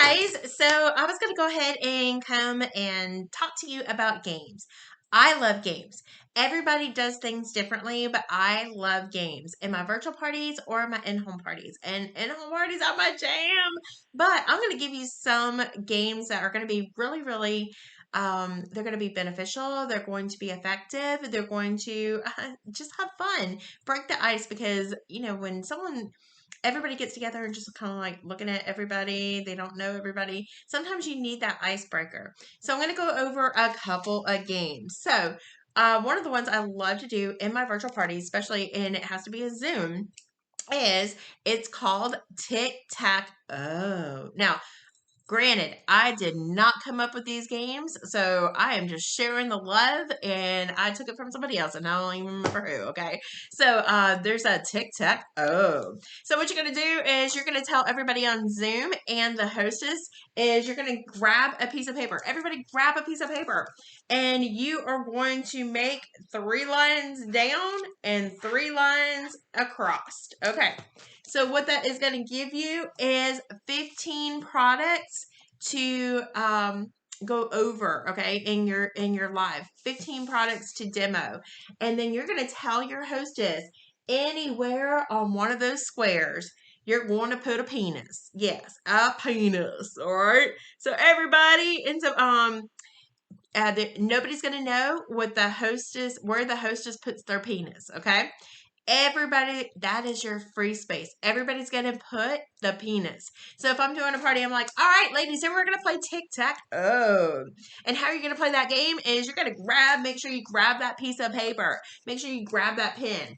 guys, so I was going to go ahead and come and talk to you about games. I love games. Everybody does things differently, but I love games in my virtual parties or my in-home parties. And in-home parties are my jam. But I'm going to give you some games that are going to be really, they're going to be beneficial. They're going to be effective. They're going to just have fun, break the ice because, when everybody gets together and just kind of like looking at everybody. They don't know everybody. Sometimes you need that icebreaker. So I'm going to go over a couple of games. So one of the ones I love to do in my virtual parties, especially, and it has to be a Zoom, is it's called Tic Tac Oh. Now, granted, I did not come up with these games, so I am just sharing the love, and I took it from somebody else, and I don't even remember who, okay? So there's a tic-tac-oh. So what you're going to do is you're going to tell everybody on Zoom, and the hostess is you're going to grab a piece of paper. Everybody grab a piece of paper, and you are going to make 3 lines down and 3 lines across, okay? So what that is going to give you is 15 products to go over, okay, in your live. 15 products to demo. And then you're going to tell your hostess anywhere on one of those squares you're going to put a penis. Yes, a penis. All right. So everybody ends up nobody's going to know where the hostess puts their penis, okay? Everybody, that is your free space. Everybody's going to put the penis. So if I'm doing a party, I'm like, all right, ladies, then we're going to play tic-tac-oh. And how you're going to play that game is you're going to make sure you grab that piece of paper. Make sure you grab that pen.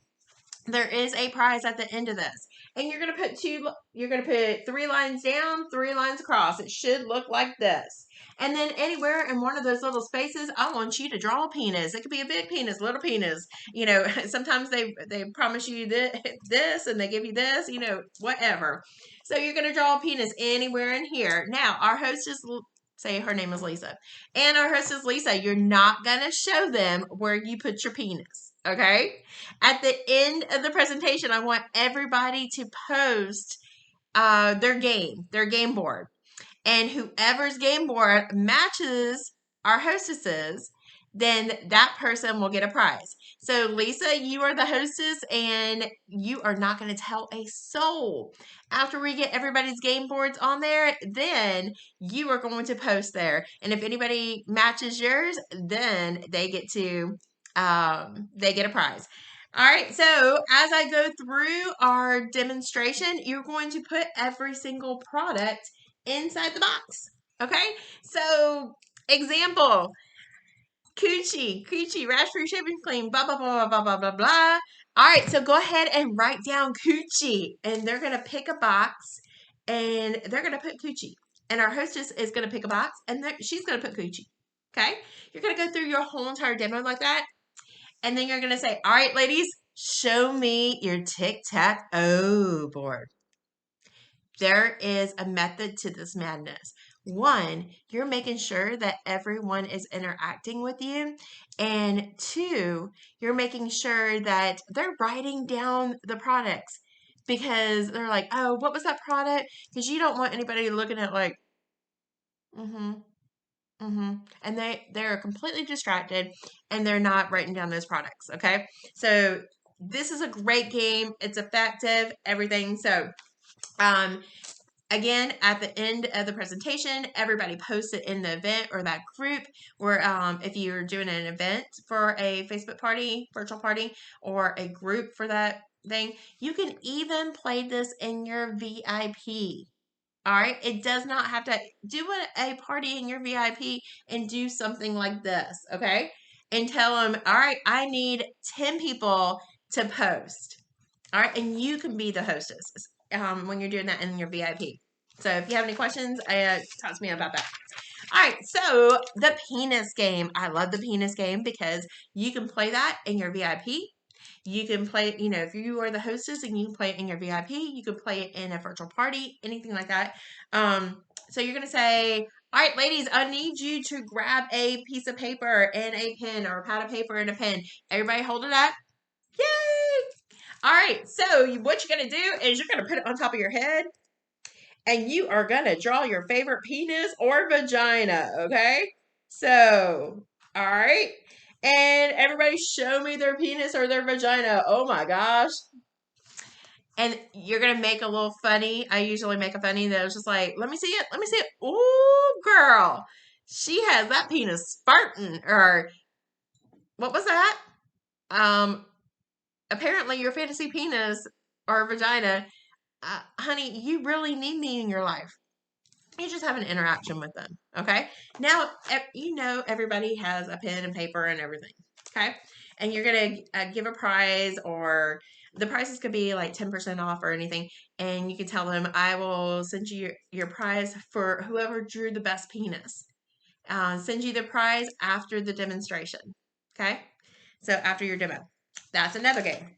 There is a prize at the end of this. And you're going to put 3 lines down, 3 lines across. It should look like this. And then anywhere in one of those little spaces, I want you to draw a penis. It could be a big penis, little penis. Sometimes they promise you this and they give you this, whatever. So you're going to draw a penis anywhere in here. Now, our hostess, say her name is Lisa. And our hostess, Lisa, you're not going to show them where you put your penis. Okay? At the end of the presentation, I want everybody to post their game board. And whoever's game board matches our hostesses, then that person will get a prize. So Lisa, you are the hostess and you are not going to tell a soul. After we get everybody's game boards on there, then you are going to post there. And if anybody matches yours, then they get a prize. All right, so as I go through our demonstration, you're going to put every single product inside the box. Okay, so example, coochie, rash-free shaving cream, blah, blah, blah, blah, blah, blah, blah. All right, so go ahead and write down coochie, and they're going to pick a box, and they're going to put coochie. And our hostess is going to pick a box, and she's going to put coochie. Okay, you're going to go through your whole entire demo like that. And then you're going to say, all right, ladies, show me your tic-tac-oh board. There is a method to this madness. One, you're making sure that everyone is interacting with you. And two, you're making sure that they're writing down the products because they're like, oh, what was that product? Because you don't want anybody looking at like, mm-hmm. And they're completely distracted and they're not writing down those products. Okay. So this is a great game. It's effective, everything. So, again, at the end of the presentation, everybody posts it in the event or that group where if you're doing an event for a Facebook party, virtual party, or a group for that thing, you can even play this in your VIP. All right, it does not have to do a party in your VIP and do something like this, okay? And tell them, all right, I need 10 people to post. All right, and you can be the hostess when you're doing that in your VIP. So if you have any questions, talk to me about that. All right, so the penis game. I love the penis game because you can play that in your VIP. You can play it, if you are the hostess and you can play it in your VIP, you can play it in a virtual party, anything like that. So you're going to say, all right, ladies, I need you to grab a piece of paper and a pen or a pad of paper and a pen. Everybody hold it up. Yay! All right, so what you're going to do is you're going to put it on top of your head and you are going to draw your favorite penis or vagina, okay? So, all right. And everybody show me their penis or their vagina. Oh my gosh. And you're going to make a little funny. I usually make a funny that was just like, let me see it. Let me see it. Ooh, girl. She has that penis Spartan. Or what was that? Apparently your fantasy penis or vagina, honey, you really need me in your life. You just have an interaction with them. Okay. Now, everybody has a pen and paper and everything. Okay. And you're going to give a prize, or the prices could be like 10% off or anything. And you can tell them, I will send you your prize for whoever drew the best penis. Send you the prize after the demonstration. Okay. So after your demo, that's another game.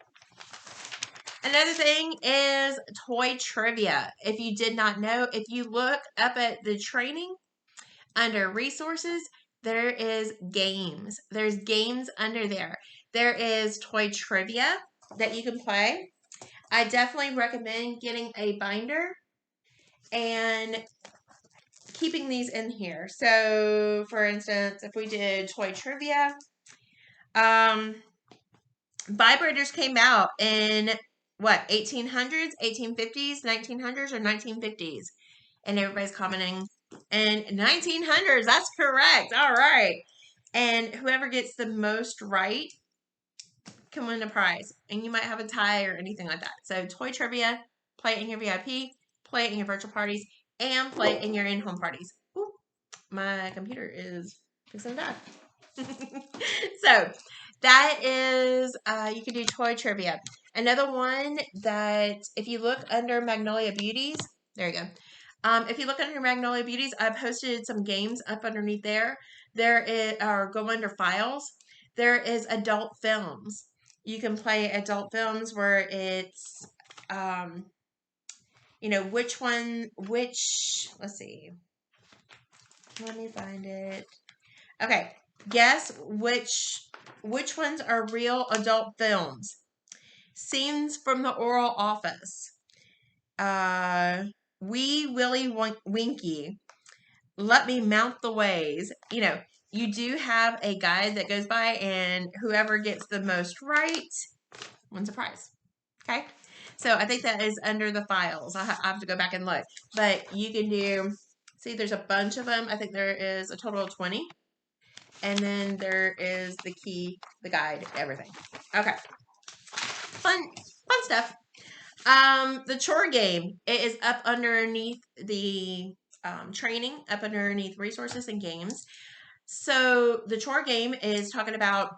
Another thing is toy trivia. If you did not know, if you look up at the training under resources, there is games. There's games under there. There is toy trivia that you can play. I definitely recommend getting a binder and keeping these in here. So, for instance, if we did toy trivia, vibrators came out in what, 1800s, 1850s, 1900s, or 1950s? And everybody's commenting, and 1900s, that's correct. All right. And whoever gets the most right can win a prize. And you might have a tie or anything like that. So toy trivia, play it in your VIP, play it in your virtual parties, and play it in your in-home parties. Ooh, my computer is fixing to die. So that is, you can do toy trivia. Another one that, if you look under Magnolia Beauties, there you go. If you look under Magnolia Beauties, I posted some games up underneath there. There is, or go under files. There is adult films. You can play adult films where it's, let's see. Let me find it. Okay. Guess which ones are real adult films. Scenes from the Oral Office. Wee Willie Winky. Let Me Mount the Ways. You do have a guide that goes by, and whoever gets the most right wins a prize. Okay? So I think that is under the files. I have to go back and look. But you can do, see, there's a bunch of them. I think there is a total of 20. And then there is the key, the guide, everything. Okay. Fun stuff. The chore game, it is up underneath the training, up underneath resources and games. So the chore game is talking about,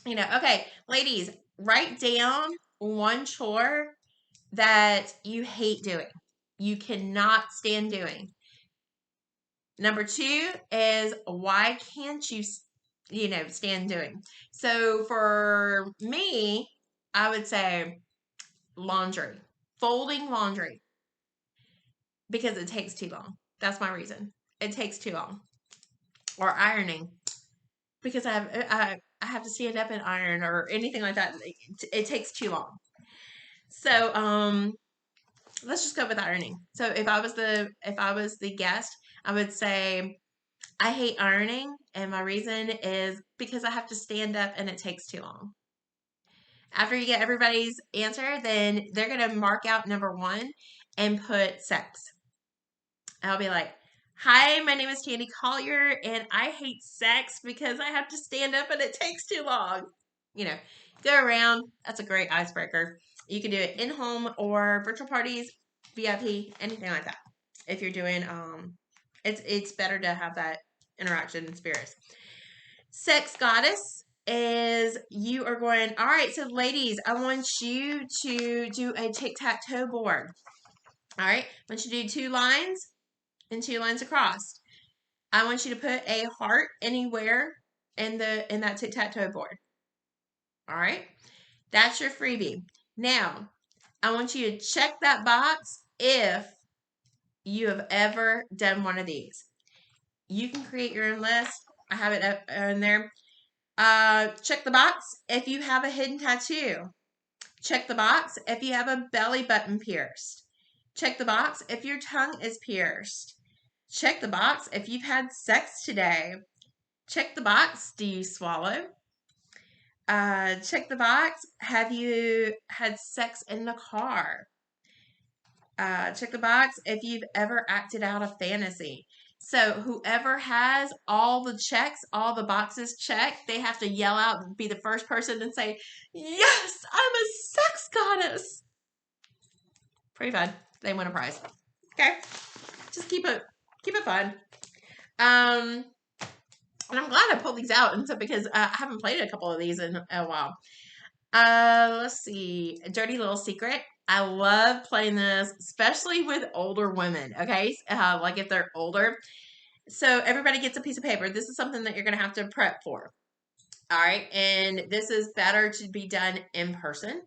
okay, ladies, write down one chore that you hate doing. You cannot stand doing. Number 2 is, why can't you, stand doing? So for me, I would say laundry, folding laundry, because it takes too long. That's my reason. It takes too long. Or ironing, because I have to stand up and iron or anything like that. It takes too long. So let's just go with ironing. So if I was the guest, I would say I hate ironing, and my reason is because I have to stand up and it takes too long. After you get everybody's answer, then they're going to mark out number 1 and put sex. I'll be like, hi, my name is Tandy Collier, and I hate sex because I have to stand up and it takes too long. Go around. That's a great icebreaker. You can do it in home or virtual parties, VIP, anything like that. If you're doing, it's better to have that interaction in spirits. Sex goddess is, you are going, all right, so ladies, I want you to do a tic-tac-toe board. All right, I want you to do 2 lines and 2 lines across. I want you to put a heart anywhere in that tic-tac-toe board. All right, that's your freebie. Now, I want you to check that box if you have ever done one of these. You can create your own list. I have it up in there. Check the box if you have a hidden tattoo. Check the box if you have a belly button pierced. Check the box if your tongue is pierced. Check the box if you've had sex today. Check the box, do you swallow? Check the box, have you had sex in the car? Check the box if you've ever acted out a fantasy. So whoever has all the checks, all the boxes checked, they have to yell out and be the first person and say, "Yes, I'm a sex goddess." Pretty fun. They win a prize. Okay, just keep it fun. And I'm glad I pulled these out, and so because I haven't played a couple of these in a while. Let's see. Dirty Little Secret. I love playing this, especially with older women. Okay, like if they're older. So everybody gets a piece of paper. This is something that you're going to have to prep for. All right, and this is better to be done in person.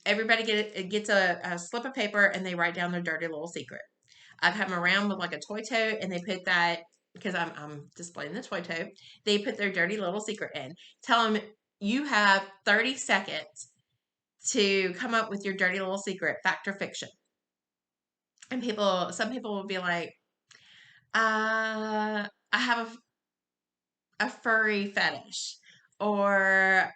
Everybody gets a slip of paper and they write down their dirty little secret. I've had them around with like a toy tote, and they put that because I'm displaying the toy tote. They put their dirty little secret in. Tell them you have 30 seconds to come up with your dirty little secret, fact or fiction. And some people will be like, I have a furry fetish, or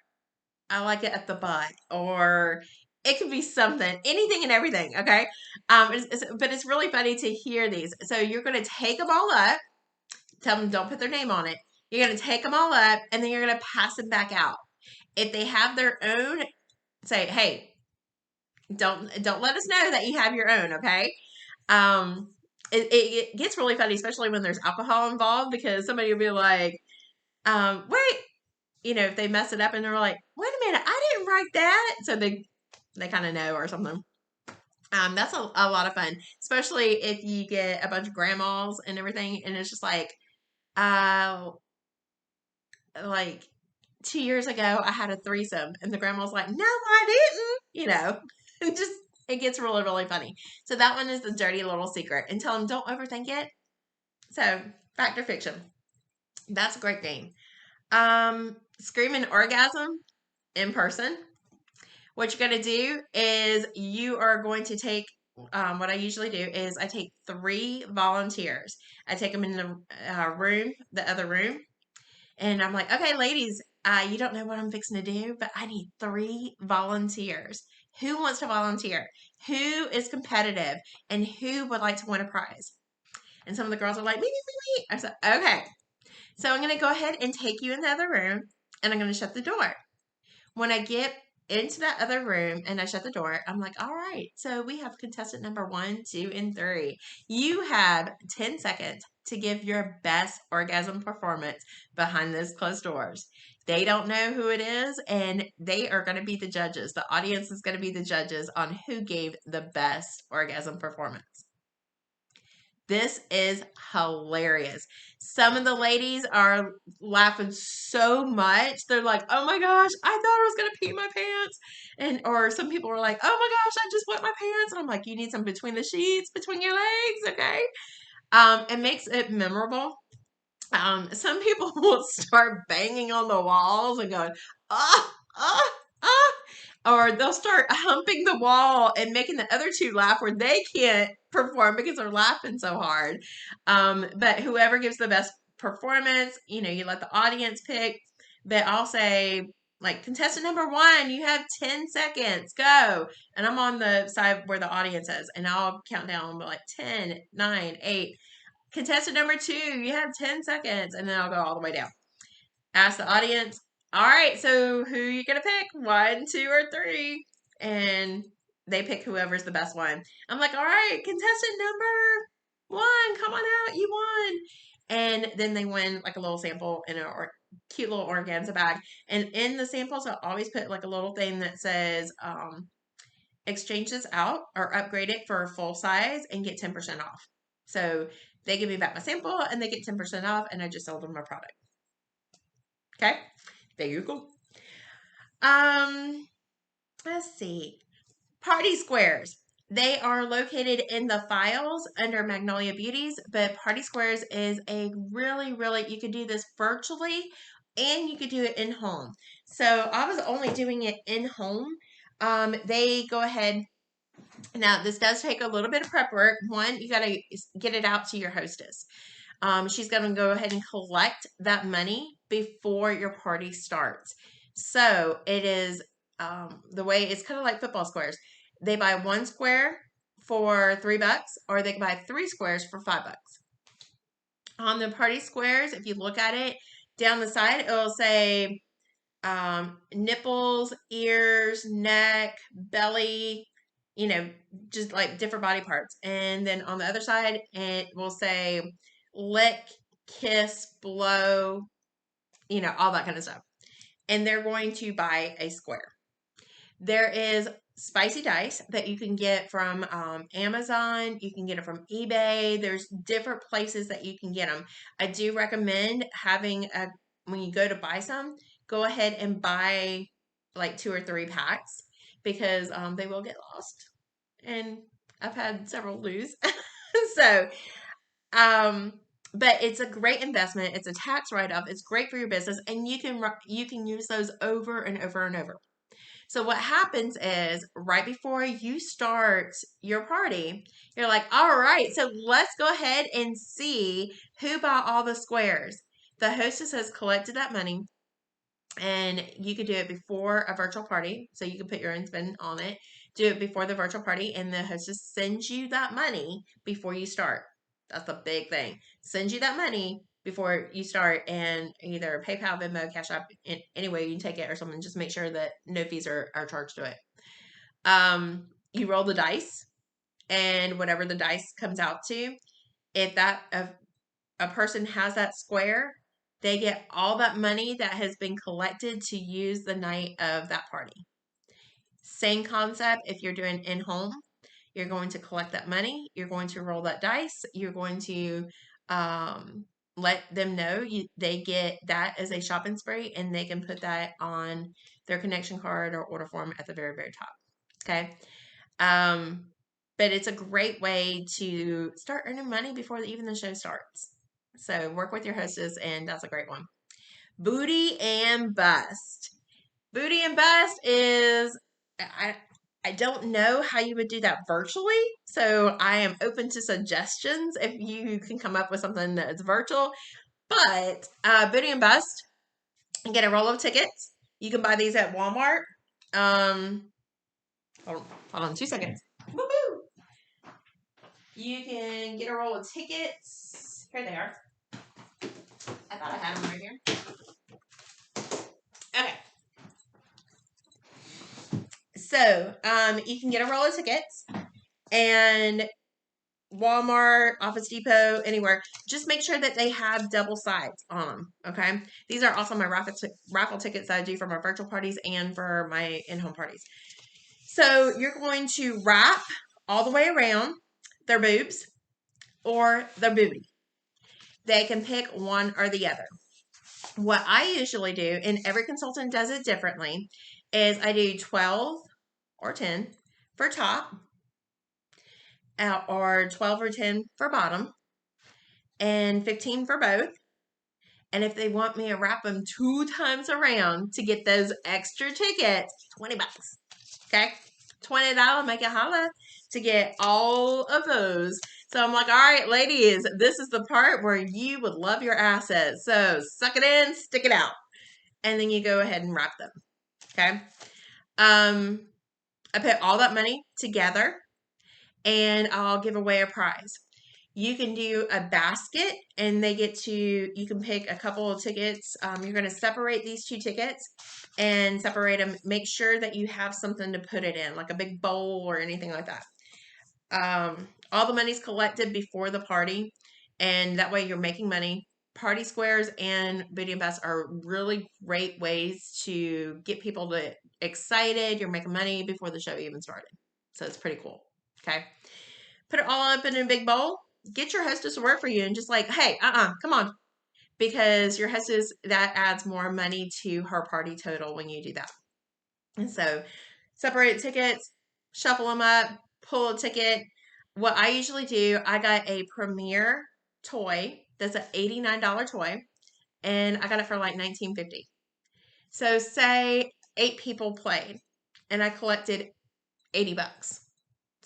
I like it at the butt, or it could be something, anything and everything. Okay. But it's really funny to hear these. So you're going to take them all up, tell them don't put their name on it. You're going to take them all up, and then you're going to pass them back out. If they have their own, say, hey, don't let us know that you have your own. Okay. It gets really funny, especially when there's alcohol involved, because somebody will be like, wait, if they mess it up and they're like, wait a minute, I didn't write that. So they kind of know or something. That's a lot of fun, especially if you get a bunch of grandmas and everything. And it's just like 2 years ago, I had a threesome, and the grandma's like, no, I didn't, just, it gets really, really funny. So that one is the dirty little secret, and tell them don't overthink it. So fact or fiction. That's a great game. Screaming orgasm in person. What you're going to do is you are going to take, what I usually do is I take 3 volunteers. I take them in the the other room, and I'm like, okay, ladies, you don't know what I'm fixing to do, but I need 3 volunteers. Who wants to volunteer? Who is competitive? And who would like to win a prize? And some of the girls are like, me. I said, okay. So I'm going to go ahead and take you in the other room, and I'm going to shut the door. When I get into that other room and I shut the door, I'm like, all right, so we have contestant number 1, 2, and 3. You have 10 seconds to give your best orgasm performance behind those closed doors. They don't know who it is, and they are going to be the judges. The audience is going to be the judges on who gave the best orgasm performance. This is hilarious. Some of the ladies are laughing so much. They're like, oh my gosh, I thought I was going to pee my pants. Or some people are like, oh my gosh, I just wet my pants. And I'm like, you need some between the sheets, between your legs, okay? It makes it memorable. Some people will start banging on the walls and going, ah, ah, ah. Or they'll start humping the wall and making the other 2 laugh where they can't perform because they're laughing so hard. But whoever gives the best performance, you let the audience pick. But I'll say, like, contestant number 1, you have 10 seconds, go. And I'm on the side where the audience is, and I'll count down like 10, 9, 8. Contestant number 2, you have 10 seconds, and then I'll go all the way down. Ask the audience, all right, so who are you going to pick? 1, 2, or 3? And they pick whoever's the best one. I'm like, all right, contestant number 1, come on out, you won. And then they win like a little sample in a cute little organza bag. And in the samples, I'll always put like a little thing that says, exchange this out or upgrade it for full size and get 10% off. So they give me back my sample and they get 10% off, and I just sold them my product. Okay, there you go. Let's see. Party squares. They are located in the files under Magnolia Beauties, but Party Squares is a really, really, you could do this virtually and you could do it in home. So I was only doing it in home. They go ahead Now, this does take a little bit of prep work. One, you got to get it out to your hostess. She's going to go ahead and collect that money before your party starts. So it is the way it's kind of like football squares. They buy one square for $3, or they can buy 3 squares for $5. On the party squares, if you look at it down the side, it will say nipples, ears, neck, belly, just like different body parts. And then on the other side, it will say lick, kiss, blow, all that kind of stuff. And they're going to buy a square. There is spicy dice that you can get from Amazon. You can get it from eBay. There's different places that you can get them. I do recommend when you go to buy some, go ahead and buy like 2 or 3 packs, because they will get lost. And I've had several lose. So, but it's a great investment. It's a tax write-off. It's great for your business, and you can use those over and over and over. So what happens is, right before you start your party, you're like, all right, so let's go ahead and see who bought all the squares. The hostess has collected that money, and you could do it before a virtual party. So you can put your own spin on it. Do it before the virtual party, and the hostess sends you that money before you start. That's a big thing. Sends you that money before you start, and either PayPal, Venmo, Cash App, any way you can take it or something. Just make sure that no fees are charged to it. You roll the dice, and whatever the dice comes out to, if a person has that square, they get all that money that has been collected to use the night of that party. Same concept if you're doing in-home. You're going to collect that money. You're going to roll that dice. You're going to let them know they get that as a shopping spree, and they can put that on their connection card or order form at the very, very top. Okay. But it's a great way to start earning money before even the show starts. So work with your hostess, and that's a great one. Booty and Bust. Booty and Bust is, I don't know how you would do that virtually, so I am open to suggestions if you can come up with something that's virtual. But Booty and Bust, you get a roll of tickets. You can buy these at Walmart. Hold on 2 seconds. Woo-hoo! You can get a roll of tickets. Here they are. I thought I had them right here. Okay. So, you can get a roll of tickets, and Walmart, Office Depot, anywhere. Just make sure that they have double sides on them. Okay. These are also my raffle tickets that I do for my virtual parties and for my in-home parties. So you're going to wrap all the way around their boobs or their booty. They can pick one or the other. What I usually do, and every consultant does it differently, is I do 12 or 10 for top, or 12 or 10 for bottom, and 15 for both. And if they want me to wrap them 2 times around to get those extra tickets, $20. Okay? $20, make it holla to get all of those. So I'm like, all right, ladies, this is the part where you would love your assets. So suck it in, stick it out. And then you go ahead and wrap them. Okay? I put all that money together, and I'll give away a prize. You can do a basket, and you can pick a couple of tickets. You're going to separate these 2 tickets and separate them. Make sure that you have something to put it in, like a big bowl or anything like that. All the money's collected before the party, and that way you're making money. Party squares and Booty and Bust are really great ways to get people excited. You're making money before the show even started. So it's pretty cool. Okay. Put it all up in a big bowl. Get your hostess to work for you and just like, hey, come on. Because your hostess, that adds more money to her party total when you do that. And so separate tickets, shuffle them up, pull a ticket. What I usually do, I got a Premier toy that's an $89 toy, and I got it for like $19.50. So say 8 people played, and I collected $80.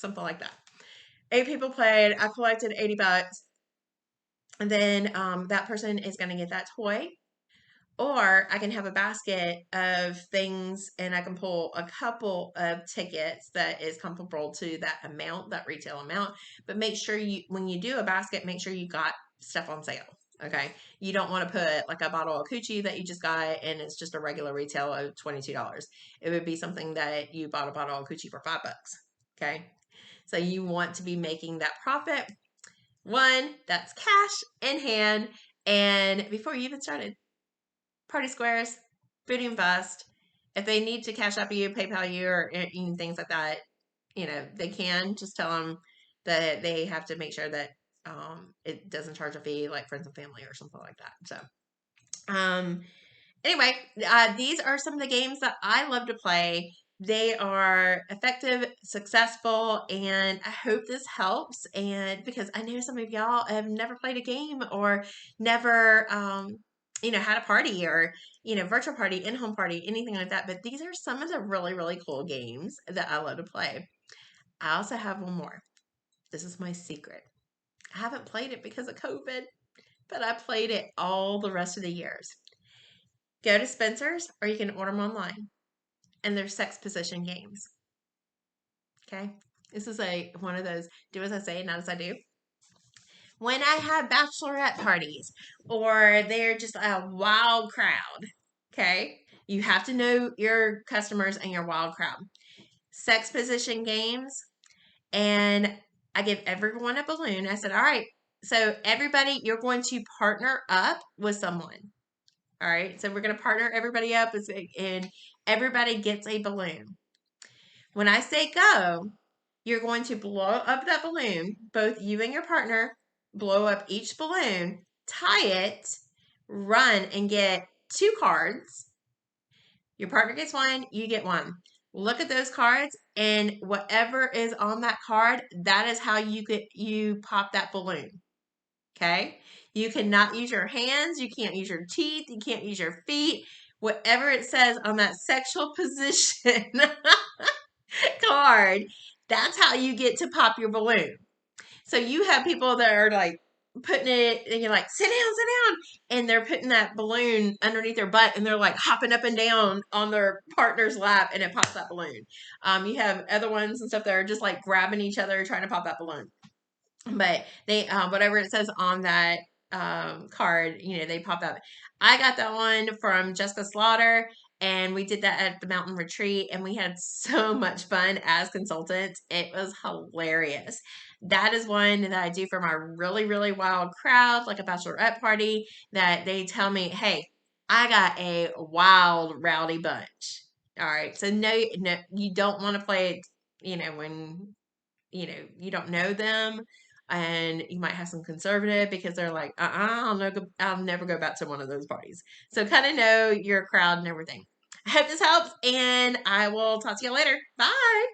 something like that. 8 people played. I collected $80. And then that person is going to get that toy. Or I can have a basket of things and I can pull a couple of tickets that is comparable to that amount, that retail amount. But make sure you, when you do a basket, make sure you got stuff on sale. Okay. You don't want to put like a bottle of coochie that you just got and it's just a regular retail of $22. It would be something that you bought a bottle of coochie for $5. Okay. So you want to be making that profit. One, that's cash in hand. And before you even started, Party Squares, Booty and Bust. If they need to cash up you, PayPal you, or things like that, they can. Just tell them that they have to make sure that it doesn't charge a fee like friends and family or something like that. So, anyway, these are some of the games that I love to play. They are effective, successful, and I hope this helps. And because I know some of y'all have never played a game or never, had a party or, virtual party, in-home party, anything like that. But these are some of the really, really cool games that I love to play. I also have one more. This is my secret. I haven't played it because of COVID, but I played it all the rest of the years. Go to Spencer's or you can order them online. And they're sex position games. Okay? This is one of those do as I say, not as I do. When I have bachelorette parties or they're just a wild crowd, okay? You have to know your customers and your wild crowd. Sex position games, and I give everyone a balloon. I said, all right, so everybody, you're going to partner up with someone. All right, so we're going to partner everybody up and everybody gets a balloon. When I say go, you're going to blow up that balloon, both you and your partner, blow up each balloon, tie it, run and get 2 cards. Your partner gets 1, you get 1. Look at those cards, and whatever is on that card, that is how you pop that balloon. Okay? You cannot use your hands, you can't use your teeth, you can't use your feet. Whatever it says on that sexual position card, that's how you get to pop your balloon. So you have people that are like putting it, and you're like, sit down, and they're putting that balloon underneath their butt, and they're like hopping up and down on their partner's lap, and it pops that balloon. You have other ones and stuff that are just like grabbing each other trying to pop that balloon. But they, whatever it says on that card, they pop up. I got that one from Jessica Slaughter, and we did that at the mountain retreat, and we had so much fun as consultants. It was hilarious. That is one that I do for my really, really wild crowd, like a bachelorette party, that they tell me, hey, I got a wild, rowdy bunch. All right. So no, you don't want to play it, when, you don't know them, and you might have some conservative because they're like, I'll never go back to one of those parties. So kind of know your crowd and everything. I hope this helps, and I will talk to you later. Bye.